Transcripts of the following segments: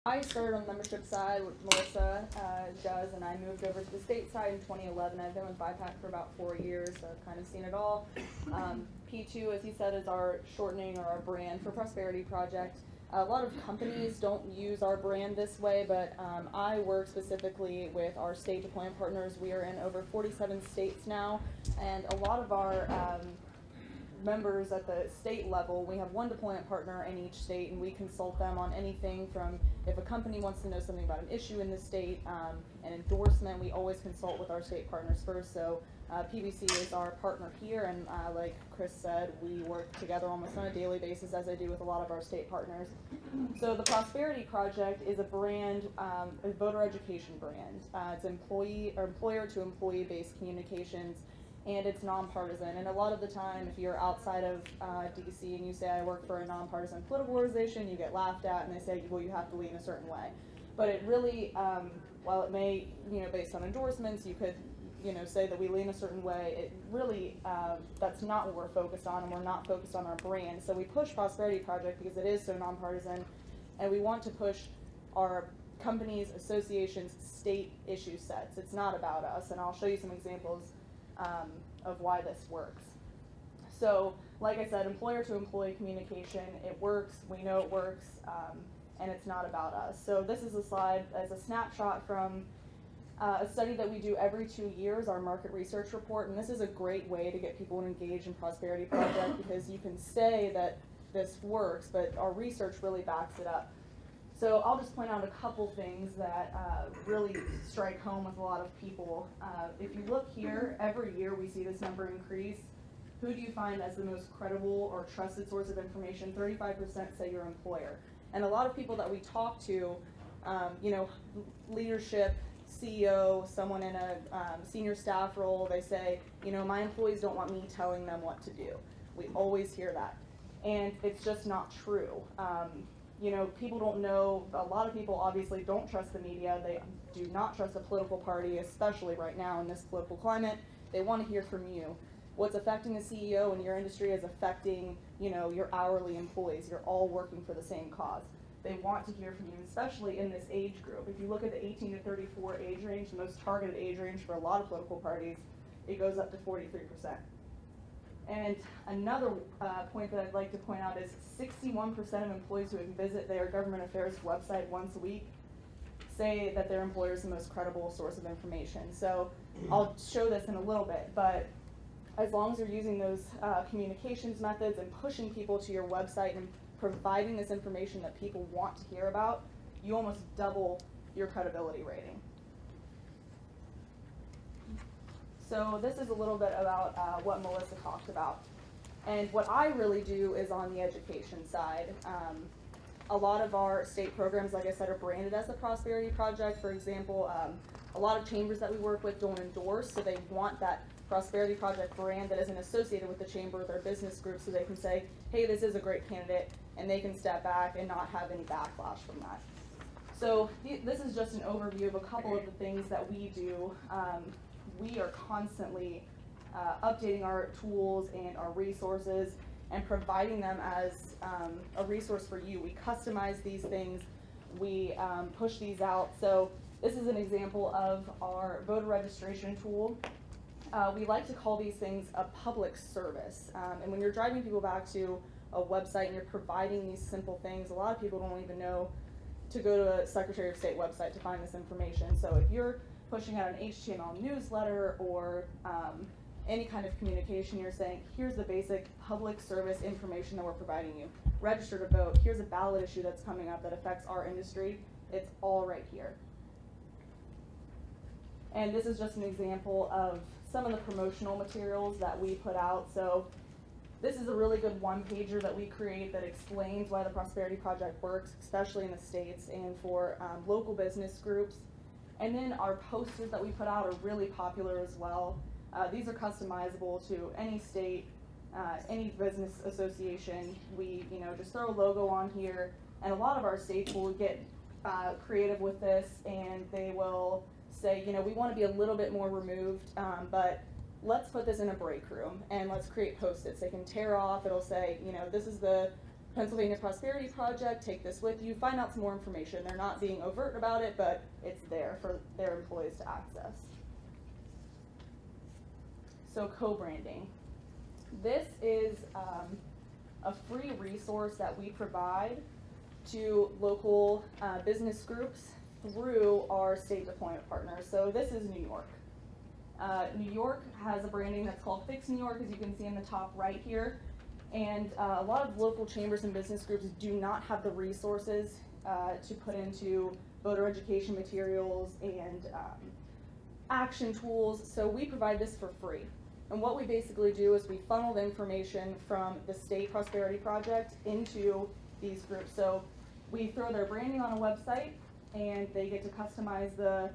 I started on the membership side, what Melissa does, and I moved over to the state side in 2011. I've been with BIPAC for about 4 years, so I've kind of seen it all. P2, as he said, is our shortening or our brand for Prosperity Project. A lot of companies don't use our brand this way, but I work specifically with our state deployment partners. We are in over 47 states now, and a lot of our members at the state level, we have one deployment partner in each state, and we consult them on anything from if a company wants to know something about an issue in the state, an endorsement, we always consult with our state partners first. So PBC is our partner here, and like Chris said, we work together almost on a daily basis, as I do with a lot of our state partners. So the Prosperity Project is a brand, a voter education brand. It's employer to employee based communications, and it's nonpartisan. And a lot of the time, if you're outside of DC and you say, I work for a nonpartisan political organization, you get laughed at, and they say, well, you have to lean a certain way. But it really, while it may, based on endorsements, you could, say that we lean a certain way, it really, that's not what we're focused on, and we're not focused on our brand. So we push Prosperity Project because it is so nonpartisan, and we want to push our companies, associations, state issue sets. It's not about us, and I'll show you some examples of why this works. So, like I said, employer to employee communication, it works, we know it works, and it's not about us. So this is a slide as a snapshot from a study that we do every 2 years, our market research report, and this is a great way to get people engaged in Prosperity Project because you can say that this works, but our research really backs it up. So I'll just point out a couple things that really strike home with a lot of people. If you look here, every year we see this number increase. Who do you find as the most credible or trusted source of information? 35% say your employer. And a lot of people that we talk to, leadership, CEO, someone in a senior staff role, they say, my employees don't want me telling them what to do. We always hear that. And it's just not true. People don't know, a lot of people obviously don't trust the media. They do not trust a political party, especially right now in this political climate. They want to hear from you. What's affecting the CEO in your industry is affecting, your hourly employees. You're all working for the same cause. They want to hear from you, especially in this age group. If you look at the 18 to 34 age range, the most targeted age range for a lot of political parties, it goes up to 43%. And another point that I'd like to point out is 61% of employees who visit their government affairs website once a week say that their employer is the most credible source of information. So I'll show this in a little bit, but as long as you're using those communications methods and pushing people to your website and providing this information that people want to hear about, you almost double your credibility rating. So this is a little bit about what Melissa talked about. And what I really do is on the education side. A lot of our state programs, like I said, are branded as a Prosperity Project. For example, a lot of chambers that we work with don't endorse, so they want that Prosperity Project brand that isn't associated with the chamber or their business group, so they can say, hey, this is a great candidate, and they can step back and not have any backlash from that. So this is just an overview of a couple of the things that we do. We are constantly updating our tools and our resources and providing them as a resource for you. We customize these things, we push these out. So this is an example of our voter registration tool. We like to call these things a public service. And when you're driving people back to a website and you're providing these simple things, a lot of people don't even know to go to a Secretary of State website to find this information. So if you're pushing out an HTML newsletter or any kind of communication, you're saying, here's the basic public service information that we're providing you. Register to vote. Here's a ballot issue that's coming up that affects our industry. It's all right here. And this is just an example of some of the promotional materials that we put out. So this is a really good one-pager that we create that explains why the Prosperity Project works, especially in the States and for local business groups. And then our posters that we put out are really popular as well. These are customizable to any state, any business association. We, just throw a logo on here, and a lot of our states will get creative with this, and they will say, we want to be a little bit more removed, but let's put this in a break room and let's create post-its. They can tear off. It'll say, this is the Pennsylvania Prosperity Project, take this with you, find out some more information. They're not being overt about it, but it's there for their employees to access. So co-branding. This is a free resource that we provide to local business groups through our state deployment partners. So this is New York. New York has a branding that's called Fix New York, as you can see in the top right here. And a lot of local chambers and business groups do not have the resources to put into voter education materials and action tools, so we provide this for free. And what we basically do is we funnel the information from the State Prosperity Project into these groups. So we throw their branding on a website, and they get to customize the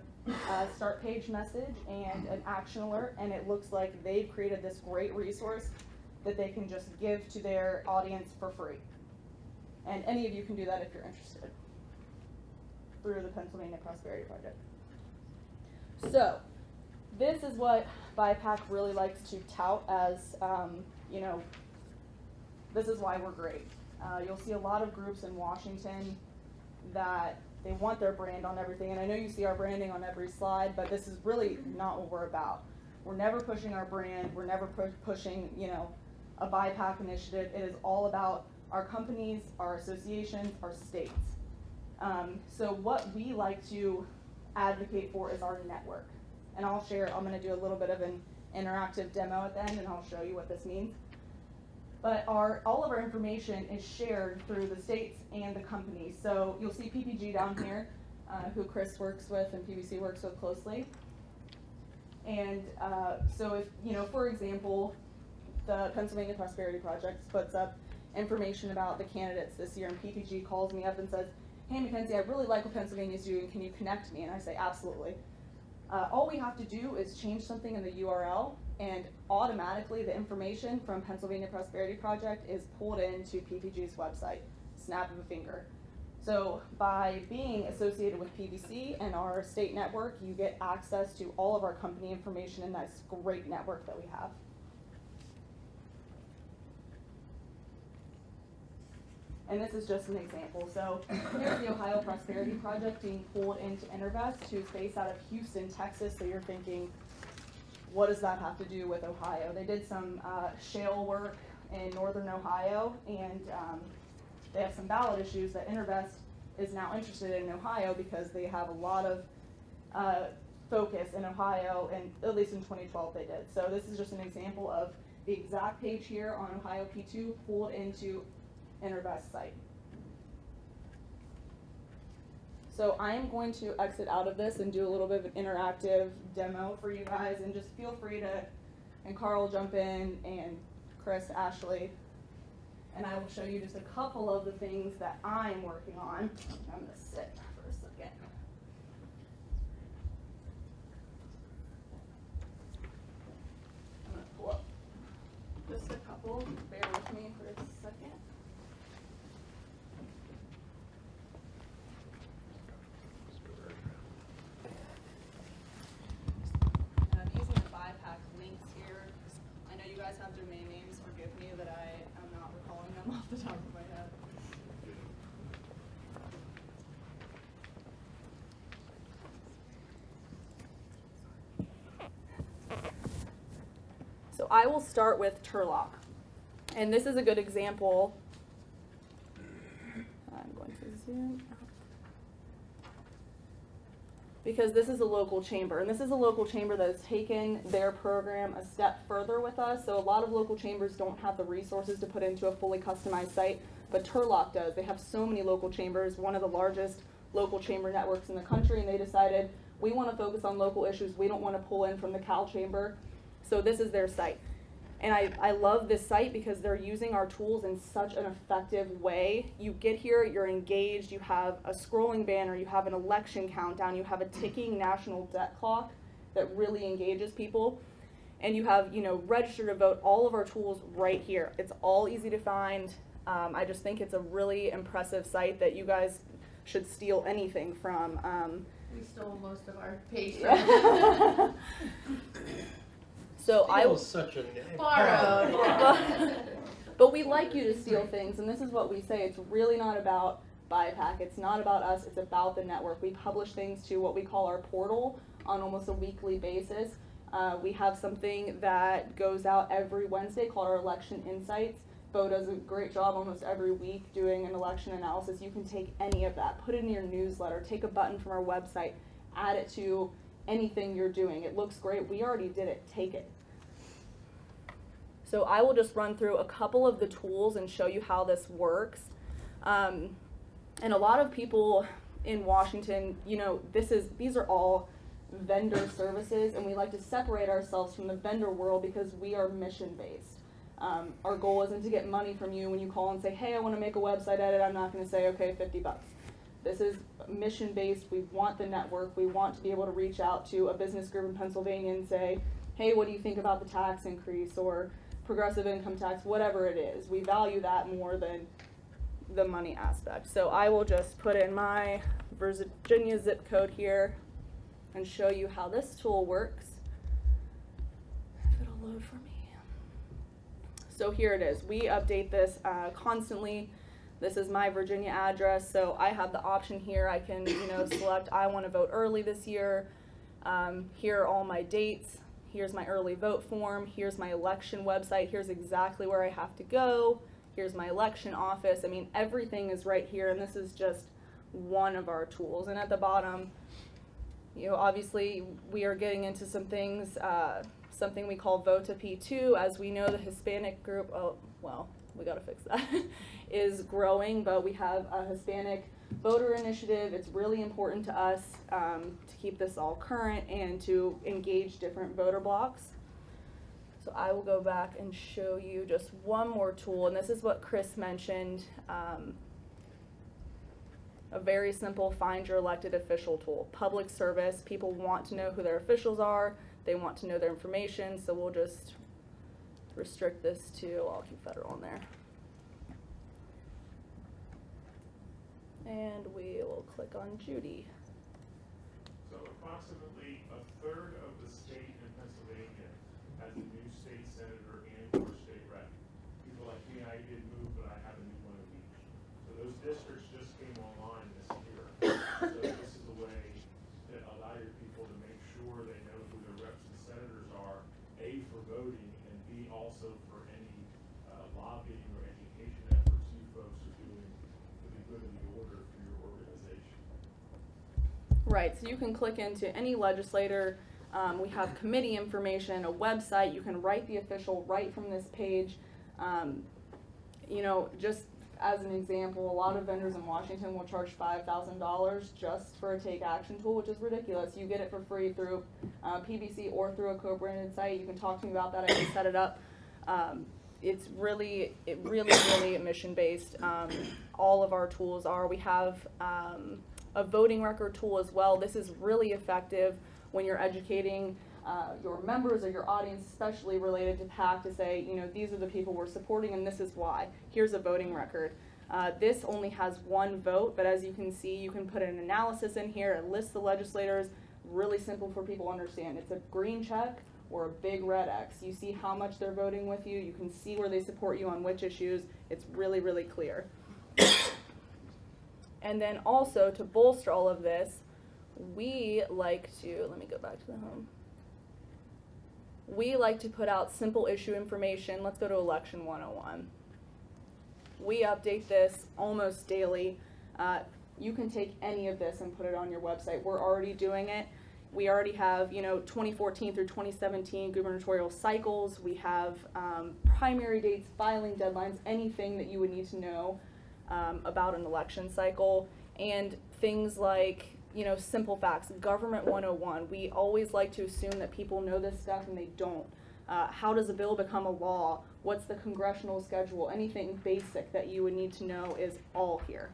start page message and an action alert, and it looks like they've created this great resource that they can just give to their audience for free. And any of you can do that if you're interested through the Pennsylvania Prosperity Project. So this is what BIPAC really likes to tout as, you know, this is why we're great. You'll see a lot of groups in Washington that they want their brand on everything, and I know you see our branding on every slide, but this is really not what we're about. We're never pushing our brand, we're never pushing, you know, a BIPAC initiative. It is all about our companies, our associations, our states. So what we like to advocate for is our network. And I'm gonna do a little bit of an interactive demo at the end, and I'll show you what this means. But all of our information is shared through the states and the companies. So you'll see PPG down here, who Chris works with and PBC works with closely. And so if, you know, for example, the Pennsylvania Prosperity Project puts up information about the candidates this year, and PPG calls me up and says, hey Mackenzie, I really like what Pennsylvania's doing, can you connect me? And I say, absolutely. All we have to do is change something in the URL, and automatically the information from Pennsylvania Prosperity Project is pulled into PPG's website, snap of a finger. So by being associated with PBC and our state network, you get access to all of our company information in this great network that we have. And this is just an example. So here's the Ohio Prosperity Project being pulled into Intervest, who's based out of Houston, Texas. So you're thinking, what does that have to do with Ohio? They did some shale work in northern Ohio, and they have some ballot issues that Intervest is now interested in Ohio because they have a lot of focus in Ohio, and at least in 2012 they did. So this is just an example of the exact page here on Ohio P2 pulled into Intervest site. So I'm going to exit out of this and do a little bit of an interactive demo for you guys, and just feel free to, and Carl jump in, and Chris, Ashley, and I will show you just a couple of the things that I'm working on. I'm going to sit for a second. I'm going to pull up just a couple. Bear with me for a second. Have domain names, forgive me that I am not recalling them off the top of my head. So I will start with Turlock, and this is a good example. I'm going to zoom out, because this is a local chamber, and this is a local chamber that has taken their program a step further with us. So a lot of local chambers don't have the resources to put into a fully customized site, but Turlock does. They have so many local chambers, one of the largest local chamber networks in the country, and they decided, we want to focus on local issues. We don't want to pull in from the Cal Chamber. So this is their site. And I love this site because they're using our tools in such an effective way. You get here, you're engaged, you have a scrolling banner, you have an election countdown, you have a ticking national debt clock that really engages people, and you have, you know, register to vote, all of our tools right here. It's all easy to find. I just think it's a really impressive site that you guys should steal anything from. We stole most of our page. So I was such a borrowed. But we like you to steal things, and this is what we say. It's really not about BIPAC. It's not about us. It's about the network. We publish things to what we call our portal on almost a weekly basis. We have something that goes out every Wednesday called our Election Insights. Bo does a great job almost every week doing an election analysis. You can take any of that, put it in your newsletter, take a button from our website, add it to anything you're doing. It looks great. We already did it. Take it. So I will just run through a couple of the tools and show you how this works. And a lot of people in Washington, you know, these are all vendor services, and we like to separate ourselves from the vendor world because we are mission-based. Our goal isn't to get money from you when you call and say, hey, I want to make a website edit. I'm not going to say, okay, $50. This is mission-based. We want the network. We want to be able to reach out to a business group in Pennsylvania and say, hey, what do you think about the tax increase or progressive income tax, whatever it is. We value that more than the money aspect. So I will just put in my Virginia zip code here and show you how this tool works. If it'll load for me. So here it is. We update this constantly. This is my Virginia address, so I have the option here. I can, select I want to vote early this year. Here are all my dates. Here's my early vote form. Here's my election website. Here's exactly where I have to go. Here's my election office. I mean, everything is right here, and this is just one of our tools. And at the bottom, obviously we are getting into some things, something we call VOTA P2. As we know, the Hispanic group, we got to fix that, is growing, but we have a Hispanic voter initiative. It's really important to us to keep this all current and to engage different voter blocks. So I will go back and show you just one more tool, and this is what Chris mentioned, a very simple find your elected official tool. Public service, people want to know who their officials are, they want to know their information, so we'll just restrict this to, I'll keep federal in there. And we will click on Judy. So approximately a third of the state in Pennsylvania has a new state senator and or state rep. People like me, I did move, but I have a new one of each. So those districts just came online this year. So this is a way to allow your people to make sure they know who their reps and senators are, A, for voting, and B, also for any lobbying or education efforts you folks are doing for the good of the order for your organization. Right, so you can click into any legislator. We have committee information, a website. You can write the official right from this page. Just as an example, a lot of vendors in Washington will charge $5,000 just for a take action tool, which is ridiculous. You get it for free through PBC or through a co-branded site. You can talk to me about that. I can set it up. It's really mission based. All of our tools are. We have a voting record tool as well. This is really effective when you're educating your members or your audience, especially related to PAC, to say, these are the people we're supporting and this is why. Here's a voting record. This only has one vote, but as you can see, you can put an analysis in here. It lists the legislators. Really simple for people to understand. It's a green check or a big red X. You see how much they're voting with you. You can see where they support you on which issues. It's really, really clear. And then also, to bolster all of this, we like to, let me go back to the home. We like to put out simple issue information. Let's go to Election 101. We update this almost daily. You can take any of this and put it on your website. We're already doing it. We already have, 2014 through 2017 gubernatorial cycles. We have primary dates, filing deadlines, anything that you would need to know about an election cycle, and things like, simple facts, government 101. We always like to assume that people know this stuff and they don't. How does a bill become a law? What's the congressional schedule? Anything basic that you would need to know is all here.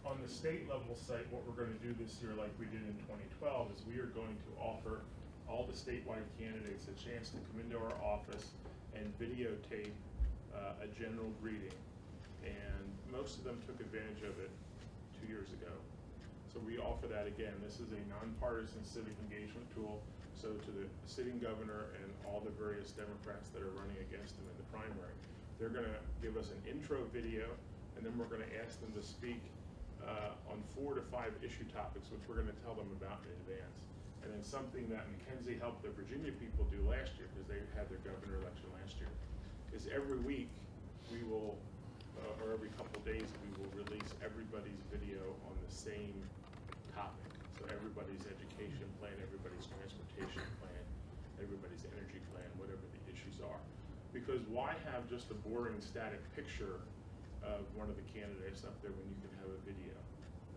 On the state level site, what we're going to do this year, like we did in 2012, is we are going to offer all the statewide candidates a chance to come into our office and videotape a general greeting. And most of them took advantage of it 2 years ago. So we offer that again. This is a nonpartisan civic engagement tool. So to the sitting governor and all the various Democrats that are running against him in the primary, They're going to give us an intro video, and then we're going to ask them to speak on 4 to 5 issue topics, which we're going to tell them about in advance. And then something that Mackenzie helped the Virginia people do last year, because they had their governor election last year, is every week we will, or every couple days, we will release everybody's video on the same topic. So everybody's education plan, everybody's transportation plan, everybody's energy plan, whatever the issues are. Because why have just a boring static picture of one of the candidates up there when you can have a video,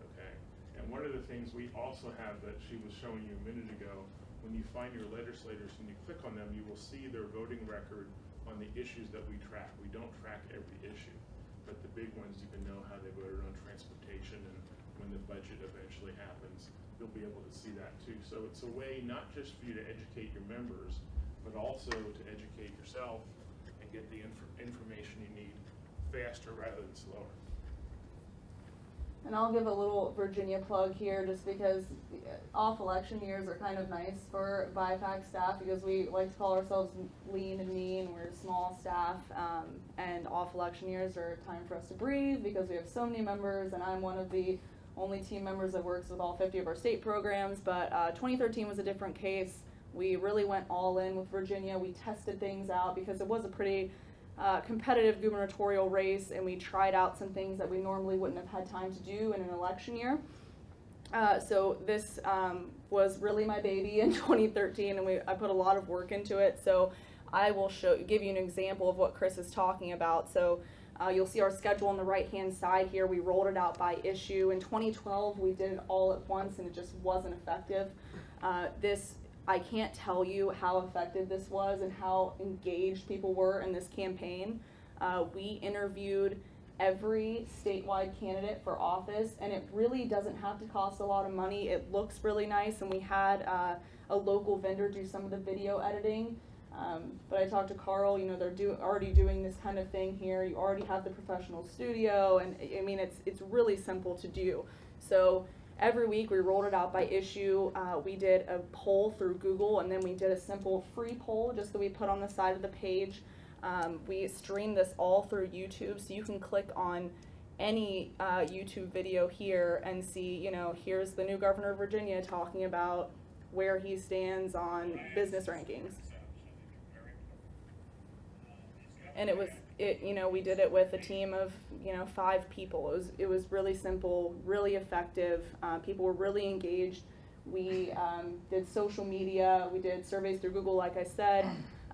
okay? And one of the things we also have that she was showing you a minute ago, when you find your legislators and you click on them, you will see their voting record on the issues that we track. We don't track every issue, but the big ones you can know how they voted on transportation, and when the budget eventually happens, you'll be able to see that too. So it's a way not just for you to educate your members, but also to educate yourself and get the information you need faster rather than slower. And I'll give a little Virginia plug here, just because off election years are kind of nice for BIPAC staff, because we like to call ourselves lean and mean. We're a small staff, and off election years are a time for us to breathe, because we have so many members, and I'm one of the only team members that works with all 50 of our state programs. But 2013 was a different case. We really went all in with Virginia. We tested things out because it was a pretty competitive gubernatorial race, and we tried out some things that we normally wouldn't have had time to do in an election year. So this was really my baby in 2013, and I put a lot of work into it. So I will give you an example of what Chris is talking about. So you'll see our schedule on the right-hand side here. We rolled it out by issue. In 2012, we did it all at once, and it just wasn't effective. I can't tell you how effective this was and how engaged people were in this campaign. We interviewed every statewide candidate for office, and it really doesn't have to cost a lot of money. It looks really nice, and we had a local vendor do some of the video editing. But I talked to Carl, they're already doing this kind of thing here. You already have the professional studio, and I mean, it's really simple to do. So every week we rolled it out by issue. We did a poll through Google, and then we did a simple free poll just that we put on the side of the page. We streamed this all through YouTube, so you can click on any YouTube video here and see, here's the new governor of Virginia talking about where he stands on business rankings. And we did it with a team of 5 people. It was really simple, really effective. People were really engaged. We did social media. We did surveys through Google, like I said,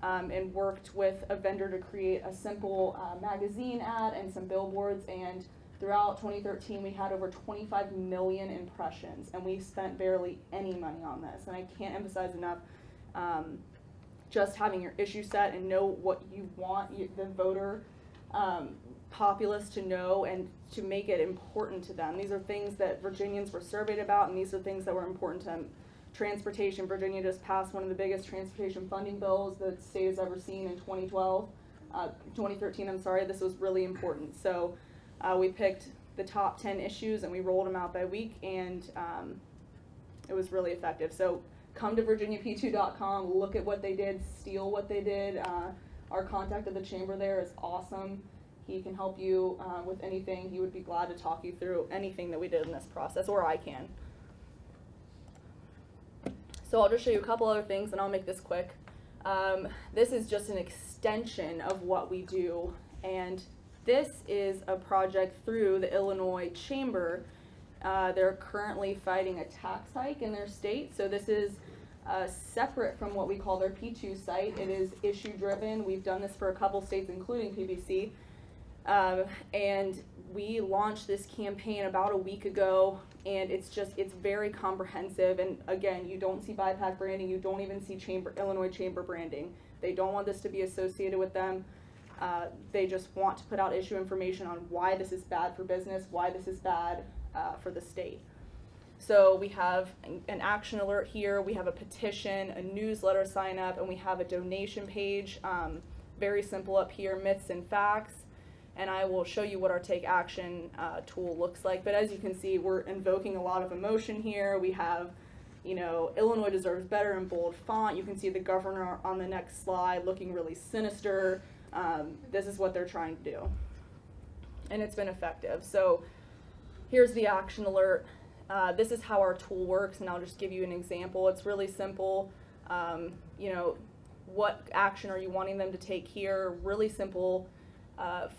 and worked with a vendor to create a simple magazine ad and some billboards. And throughout 2013, we had over 25 million impressions, and we spent barely any money on this. And I can't emphasize enough. Just having your issue set and know what you want the voter populace to know, and to make it important to them. These are things that Virginians were surveyed about, and these are things that were important to them. Transportation, Virginia just passed one of the biggest transportation funding bills the state has ever seen in 2013, I'm sorry. This was really important. So we picked the top 10 issues and we rolled them out by week, and it was really effective. So come to virginiap2.com, look at what they did, steal what they did. Our contact at the chamber there is awesome. He can help you with anything. He would be glad to talk you through anything that we did in this process, or I can. So I'll just show you a couple other things, and I'll make this quick. This is just an extension of what we do, and this is a project through the Illinois Chamber. They're currently fighting a tax hike in their state, so this is separate from what we call their P2 site. It is issue driven. We've done this for a couple states, including PBC, and we launched this campaign about a week ago, and it's very comprehensive. And again, you don't see BIPAC branding, you don't even see Illinois Chamber branding. They don't want this to be associated with them. They just want to put out issue information on why this is bad for business, why this is bad for the state. So we have an action alert here, we have a petition, a newsletter sign up, and we have a donation page. Very simple up here, myths and facts. And I will show you what our take action tool looks like. But as you can see, we're invoking a lot of emotion here. We have, Illinois deserves better in bold font. You can see the governor on the next slide looking really sinister. this is what they're trying to do. And it's been effective. So here's the action alert. This is how our tool works, and I'll just give you an example. It's really simple. You know, what action are you wanting them to take here? Really simple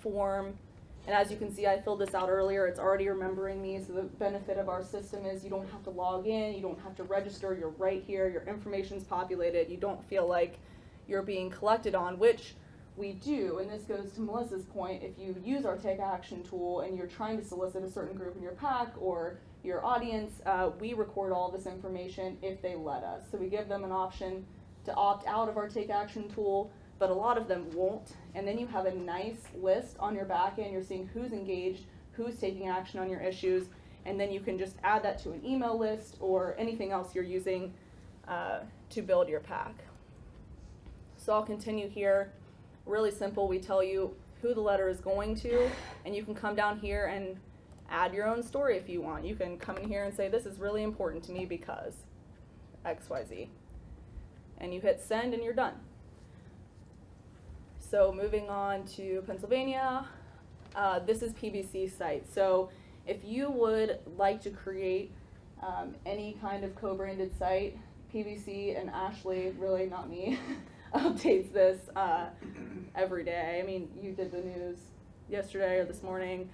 form. And as you can see, I filled this out earlier. It's already remembering me. So the benefit of our system is you don't have to log in. You don't have to register. You're right here. Your information's populated. You don't feel like you're being collected on, which we do. And this goes to Melissa's point. If you use our Take Action tool and you're trying to solicit a certain group in your PAC or your audience, we record all this information if they let us. So we give them an option to opt out of our Take Action tool, but a lot of them won't. And then you have a nice list on your back end. You're seeing who's engaged, who's taking action on your issues, and then you can just add that to an email list or anything else you're using to build your PAC. So I'll continue here. Really simple. We tell you who the letter is going to, and you can come down here and add your own story if you want. You can come in here and say, this is really important to me because XYZ. And you hit send and you're done. So moving on to Pennsylvania, this is PBC's site. So if you would like to create any kind of co-branded site, PBC and Ashley, really not me, updates this every day. I mean, you did the news yesterday or this morning.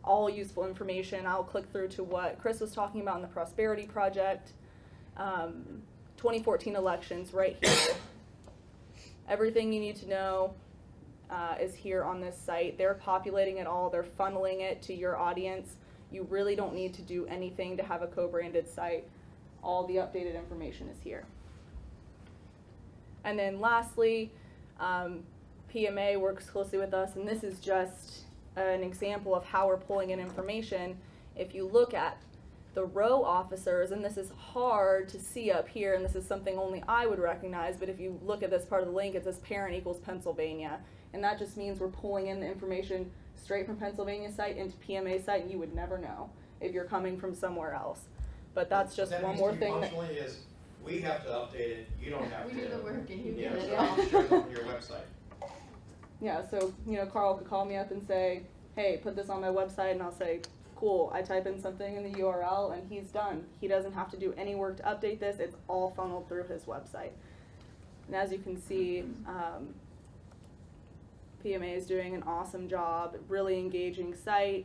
All useful information. I'll click through to what Chris was talking about in the Prosperity Project. 2014 elections right here. Everything you need to know is here on this site. They're populating it all. They're funneling it to your audience. You really don't need to do anything to have a co-branded site. All the updated information is here. And then lastly, PMA works closely with us, and this is just an example of how we're pulling in information. If you look at the row officers, and this is hard to see up here, and this is something only I would recognize, but if you look at this part of the link, it says parent equals Pennsylvania. And that just means we're pulling in the information straight from Pennsylvania site into PMA site, and you would never know if you're coming from somewhere else. But that's just one more thing. That is we have to update it, you don't have to. We do the work and you Yeah, get it. so it all shows up on your website. Yeah, so, you know, Carl could call me up and say, hey, put this on my website, and I'll say, cool, I type in something in the URL and he's done. He doesn't have to do any work to update this. It's all funneled through his website. And as you can see, PMA is doing an awesome job, really engaging site,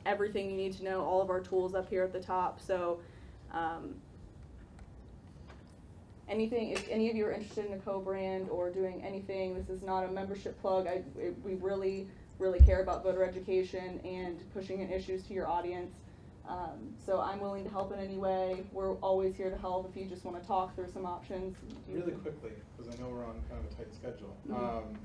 everything you need to know, all of our tools up here at the top. So anything, if any of you are interested in a co-brand or doing anything, this is not a membership plug. We really care about voter education and pushing in issues to your audience. So I'm willing to help in any way. We're always here to help if you just want to talk through some options. Really quickly, because I know we're on kind of a tight schedule. Mm-hmm.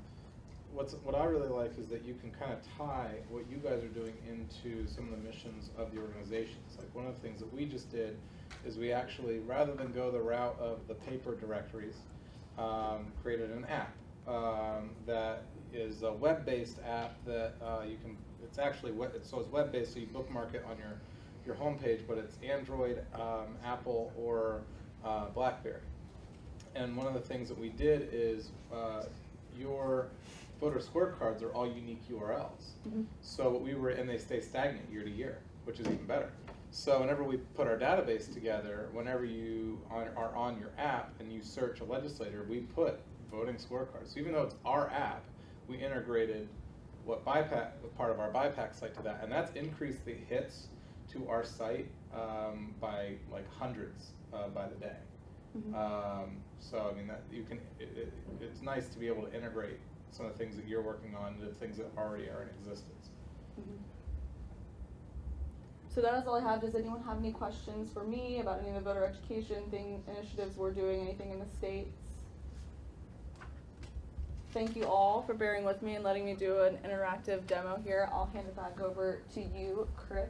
What I really like is that you can kind of tie what you guys are doing into some of the missions of the organizations. Like one of the things that we just did is we actually, rather than go the route of the paper directories, created an app that is a web-based app that you can. It's actually it's web-based, so you bookmark it on your homepage, but it's Android, Apple, or BlackBerry. And one of the things that we did is your voter scorecards are all unique URLs. Mm-hmm. So what and they stay stagnant year to year, which is even better. So whenever we put our database together, whenever you are on your app and you search a legislator, we put voting scorecards. So even though it's our app, we integrated what BIPAC, part of our BIPAC site to that, and that's increased the hits to our site by like hundreds by the day. Mm-hmm. So I mean that you can. It's nice to be able to integrate some of the things that you're working on to things that already are in existence. Mm-hmm. So that is all I have. Does anyone have any questions for me about any of the voter education initiatives we're doing, anything in the states? Thank you all for bearing with me and letting me do an interactive demo here. I'll hand it back over to you, Chris.